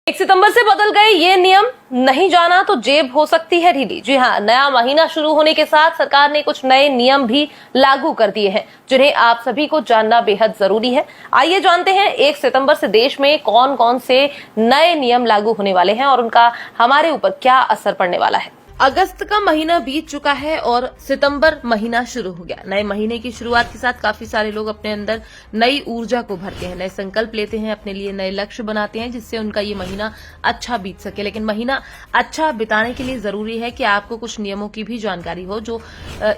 1 सितंबर से बदल गए ये नियम, नहीं जाना तो जेब हो सकती है ढीली। जी हाँ, नया महीना शुरू होने के साथ सरकार ने कुछ नए नियम भी लागू कर दिए हैं, जिन्हें आप सभी को जानना बेहद जरूरी है। आइए जानते हैं 1 सितंबर से देश में कौन कौन से नए नियम लागू होने वाले हैं और उनका हमारे ऊपर क्या असर पड़ने वाला है। अगस्त का महीना बीत चुका है और सितंबर महीना शुरू हो गया। नए महीने की शुरुआत के साथ काफी सारे लोग अपने अंदर नई ऊर्जा को भरते हैं, नए संकल्प लेते हैं, अपने लिए नए लक्ष्य बनाते हैं, जिससे उनका ये महीना अच्छा बीत सके। लेकिन महीना अच्छा बिताने के लिए जरूरी है कि आपको कुछ नियमों की भी जानकारी हो जो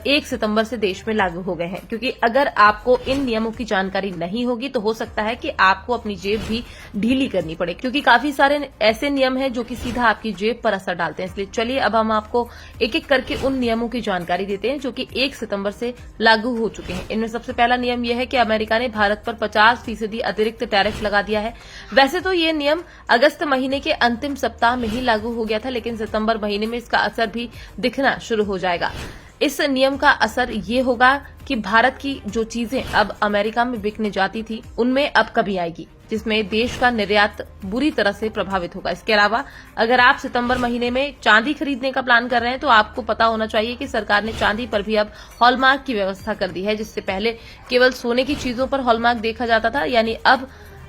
1 सितंबर से देश में लागू हो गए हैं, क्योंकि अगर आपको इन नियमों की जानकारी नहीं होगी तो हो सकता है कि आपको अपनी जेब भी ढीली करनी पड़े, क्योंकि काफी सारे ऐसे नियम हैं जो कि सीधा आपकी जेब पर असर डालते हैं। इसलिए चलिए अब हम आपको एक एक करके उन नियमों की जानकारी देते हैं जो कि 1 सितंबर से लागू हो चुके हैं। इनमें सबसे पहला नियम यह है कि अमेरिका ने भारत पर 50% अतिरिक्त टैरिफ लगा दिया है। वैसे तो ये नियम अगस्त महीने के अंतिम सप्ताह में ही लागू हो गया था, लेकिन सितंबर महीने में इसका असर भी दिखना शुरू हो जाएगा। इस नियम का असर ये होगा कि भारत की जो चीजें अब अमेरिका में बिकने जाती थी उनमें अब कमी आएगी, जिसमें देश का निर्यात बुरी तरह से प्रभावित होगा। इसके अलावा अगर आप सितंबर महीने में चांदी खरीदने का प्लान कर रहे हैं तो आपको पता होना चाहिए कि सरकार ने चांदी पर भी अब हॉलमार्क की व्यवस्था कर दी है, जिससे पहले केवल सोने की चीजों पर हॉलमार्क देखा जाता था। यानी अब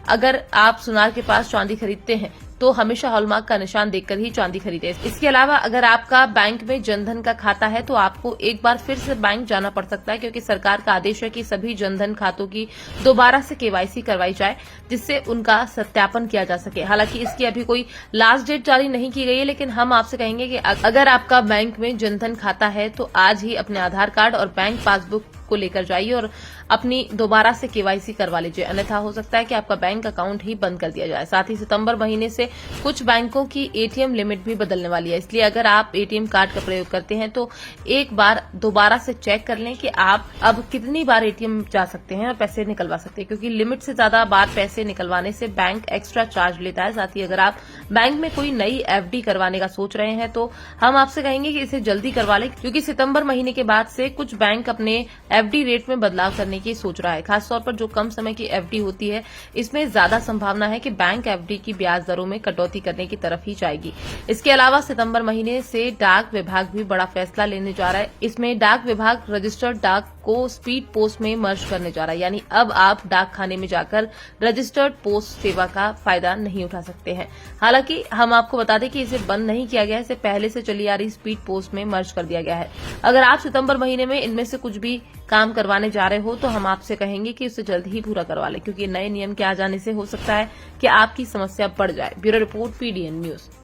अगर आप सुनार के पास चांदी खरीदते हैं तो हमेशा हॉलमार्क का निशान देखकर ही चांदी खरीदें। इसके अलावा अगर आपका बैंक में जनधन का खाता है तो आपको एक बार फिर से बैंक जाना पड़ सकता है, क्योंकि सरकार का आदेश है कि सभी जनधन खातों की दोबारा से केवाईसी करवाई जाए, जिससे उनका सत्यापन किया जा सके। हालांकि इसकी अभी कोई लास्ट डेट जारी नहीं की गई है, लेकिन हम आपसे कहेंगे कि अगर आपका बैंक में जनधन खाता है तो आज ही अपने आधार कार्ड और बैंक पासबुक को लेकर जाइए और अपनी दोबारा से केवाईसी करवा लीजिए, अन्यथा हो सकता है कि आपका बैंक अकाउंट ही बंद कर दिया जाए। साथ ही सितंबर महीने से कुछ बैंकों की एटीएम लिमिट भी बदलने वाली है, इसलिए अगर आप एटीएम कार्ड का प्रयोग करते हैं तो एक बार दोबारा से चेक कर लें कि आप अब कितनी बार एटीएम जा सकते हैं और पैसे निकलवा सकते हैं, क्योंकि लिमिट से ज्यादा बार पैसे निकलवाने से बैंक एक्स्ट्रा चार्ज लेता है। साथ ही अगर आप बैंक में कोई नई एफडी करवाने का सोच रहे हैं तो हम आपसे कहेंगे कि इसे जल्दी करवा लें, क्योंकि सितंबर महीने के बाद से कुछ बैंक अपने एफडी रेट में बदलाव करने की सोच रहा है। खासतौर पर जो कम समय की एफडी होती है, इसमें ज्यादा संभावना है कि बैंक एफडी की ब्याज दरों में कटौती करने की तरफ ही जाएगी। इसके अलावा सितंबर महीने से डाक विभाग भी बड़ा फैसला लेने जा रहा है। इसमें डाक विभाग रजिस्टर्ड डाक को स्पीड पोस्ट में मर्ज करने जा रहा है, यानी अब आप डाक खाने में जाकर रजिस्टर्ड पोस्ट सेवा का फायदा नहीं उठा सकते हैं। हालांकि हम आपको बता दें कि इसे बंद नहीं किया गया है, इसे पहले से चली आ रही स्पीड पोस्ट में मर्ज कर दिया गया है। अगर आप सितंबर महीने में इनमें से कुछ भी काम करवाने जा रहे हो तो हम आपसे कहेंगे कि उसे जल्द ही पूरा करवा लें, क्योंकि नए नियम के आ जाने से हो सकता है कि आपकी समस्या बढ़ जाए। Bureau report, PDN news.